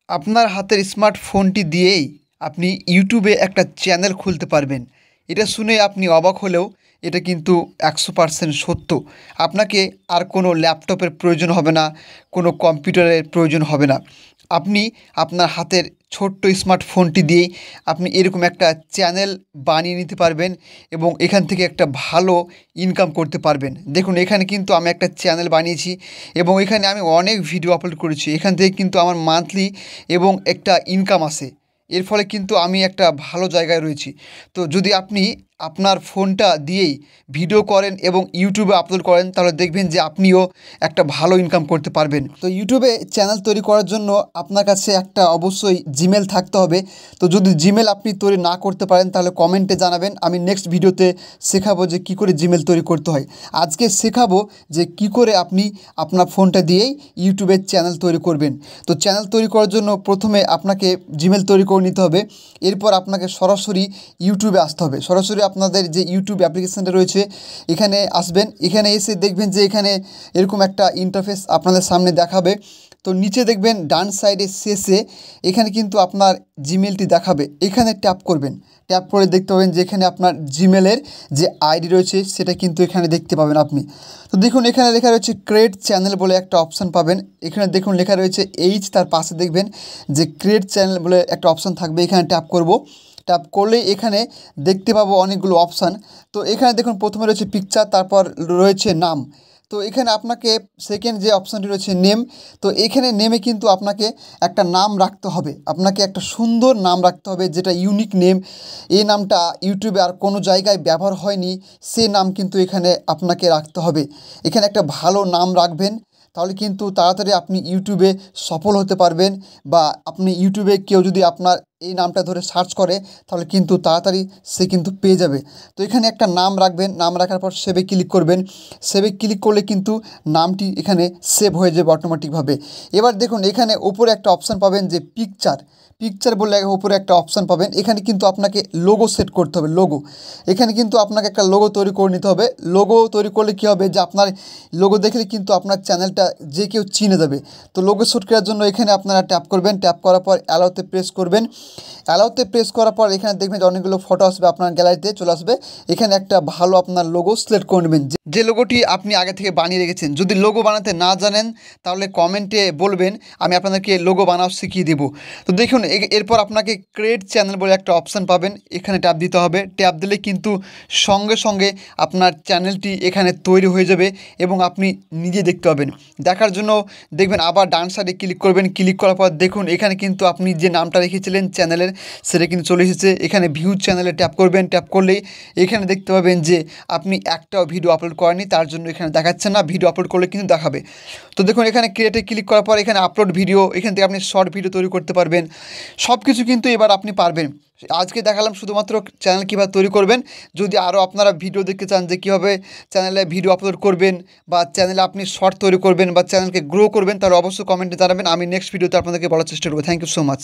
আপনার হাতের স্মার্টফোনটি দিয়েই আপনি ইউটিউবে একটা চ্যানেল খুলতে পারবেন। এটা শুনে আপনি অবাক হলেও এটা কিন্তু 100% সত্য। আপনাকে আর কোনো ল্যাপটপের প্রয়োজন হবে না, কোনো কম্পিউটারের প্রয়োজন হবে না। আপনি আপনার হাতের ছোট্ট স্মার্টফোনটি দিয়েই আপনি এরকম একটা চ্যানেল বানিয়ে নিতে পারবেন এবং এখান থেকে একটা ভালো ইনকাম করতে পারবেন। দেখুন এখানে কিন্তু আমি একটা চ্যানেল বানিয়েছি এবং এখানে আমি অনেক ভিডিও আপলোড করেছি। এখান থেকে কিন্তু আমার মান্থলি এবং একটা ইনকাম আসে। এর ফলে কিন্তু আমি একটা ভালো জায়গায় রয়েছি। তো যদি আপনি আপনার ফোনটা দিয়েই ভিডিও করেন এবং ইউটিউবে আপলোড করেন তাহলে দেখবেন যে আপনিও একটা ভালো ইনকাম করতে পারবেন। তো ইউটিউবে চ্যানেল তৈরি করার জন্য আপনার কাছে একটা অবশ্যই জিমেল থাকতে হবে। তো যদি জিমেল আপনি তৈরি না করতে পারেন তাহলে কমেন্টে জানাবেন। আমি নেক্সট ভিডিওতে শেখাবো যে কী করে জিমেল তৈরি করতে হয়। আজকে শেখাবো যে কী করে আপনি আপনার ফোনটা দিয়েই ইউটিউবের চ্যানেল তৈরি করবেন। তো চ্যানেল তৈরি করার জন্য প্রথমে আপনাকে জিমেল তৈরি করে নিতে হবে। এরপর আপনাকে সরাসরি ইউটিউবে আসতে হবে। সরাসরি আপনাদের যে ইউটিউব অ্যাপ্লিকেশানটা রয়েছে এখানে আসবেন। এখানে এসে দেখবেন যে এখানে এরকম একটা ইন্টারফেস আপনাদের সামনে দেখাবে। তো নিচে দেখবেন ডান সাইডে শেষে এখানে কিন্তু আপনার জিমেলটি দেখাবে। এখানে ট্যাপ করবেন। ট্যাপ করে দেখতে পাবেন যে এখানে আপনার জিমেলের যে আইডি রয়েছে সেটা কিন্তু এখানে দেখতে পাবেন আপনি। তো দেখুন এখানে লেখা রয়েছে ক্রিয়েট চ্যানেল বলে একটা অপশান পাবেন। এখানে দেখুন লেখা রয়েছে তার পাশে দেখবেন যে ক্রিয়েট চ্যানেল বলে একটা অপশান থাকবে। এখানে ট্যাপ করব। ট্যাপ করলেই এখানে দেখতে পাবো অনেকগুলো অপশান। তো এখানে দেখুন প্রথমে রয়েছে পিকচার, তারপর রয়েছে নাম। তো এখানে আপনাকে সেকেন্ড যে অপশানটি রয়েছে নেম। তো এখানে নেমে কিন্তু আপনাকে একটা নাম রাখতে হবে। আপনাকে একটা সুন্দর নাম রাখতে হবে যেটা ইউনিক নেম। এই নামটা ইউটিউবে আর কোনো জায়গায় ব্যবহার হয়নি, সে নাম কিন্তু এখানে আপনাকে রাখতে হবে। এখানে একটা ভালো নাম রাখবেন, তাহলে কিন্তু তাড়াতাড়ি আপনি ইউটিউবে সফল হতে পারবেন। বা আপনি ইউটিউবে কেউ যদি আপনার এই নামটা ধরে সার্চ করে তাহলে কিন্তু তাড়াতাড়ি সে কিন্তু পেয়ে যাবে। তো এখানে একটা নাম রাখবেন। নাম রাখার পর সেভে ক্লিক করবেন। সেভে ক্লিক করলে কিন্তু নামটি এখানে সেভ হয়ে যাবে অটোমেটিকভাবে। এবার দেখুন এখানে ওপরে একটা অপশান পাবেন যে পিকচার বলে উপরে একটা অপশান পাবেন। এখানে কিন্তু আপনাকে লোগো সেট করতে হবে। লোগো এখানে কিন্তু আপনাকে একটা লোগো তৈরি করে নিতে হবে। লোগো তৈরি করলে কী হবে যে আপনার লোগো দেখলে কিন্তু আপনার চ্যানেলটা যে কেউ চিনে যাবে। তো লোগো শ্যুট করার জন্য এখানে আপনারা ট্যাপ করবেন। ট্যাপ করার পর অ্যালাউতে প্রেস করবেন। অ্যালাউতে প্রেস করার পর এখানে দেখবেন যে অনেকগুলো ফটো আসবে, আপনার গ্যালারিতে চলে আসবে। এখানে একটা ভালো আপনার লোগো সিলেক্ট করে নেবেন, যে লোগোটি আপনি আগে থেকে বানিয়ে রেখেছেন। যদি লোগো বানাতে না জানেন তাহলে কমেন্টে বলবেন, আমি আপনাদেরকে লোগো বানাও শিখিয়ে দেবো। তো দেখুন এরপর আপনাকে ক্রিয়েট চ্যানেল বলে একটা অপশান পাবেন। এখানে ট্যাপ দিতে হবে। ট্যাপ দিলে কিন্তু সঙ্গে সঙ্গে আপনার চ্যানেলটি এখানে তৈরি হয়ে যাবে এবং আপনি নিজে দেখতে পাবেন। দেখার জন্য দেখবেন আবার ডান সাইডে ক্লিক করবেন। ক্লিক করার পর দেখুন এখানে কিন্তু আপনি যে নামটা রেখেছিলেন চ্যানেলের সেটা কিন্তু চলে এসেছে। এখানে ভিউ চ্যানেলে ট্যাপ করবেন। ট্যাপ করলেই এখানে দেখতে পাবেন যে আপনি একটাও ভিডিও আপলোড করেননি, তার জন্য এখানে দেখাচ্ছে না। ভিডিও আপলোড করলে কিন্তু দেখাবে। তো দেখুন এখানে ক্রিয়েটে ক্লিক করার পর এখানে আপলোড ভিডিও, এখান থেকে আপনি শর্ট ভিডিও তৈরি করতে পারবেন। সব কিছু কিন্তু এবার আপনি পারবেন। আজকে দেখালাম শুধুমাত্র চ্যানেল কীভাবে তৈরি করবেন। যদি আরও আপনারা ভিডিও দেখতে চান যে কীভাবে চ্যানেলে ভিডিও আপলোড করবেন বা চ্যানেলে আপনি শর্ট তৈরি করবেন বা চ্যানেলকে গ্রো করবেন, তাহলে অবশ্যই কমেন্টে জানাবেন। আমি নেক্সট ভিডিওতে আপনাদেরকে বলার চেষ্টা করবো। Thank you so much.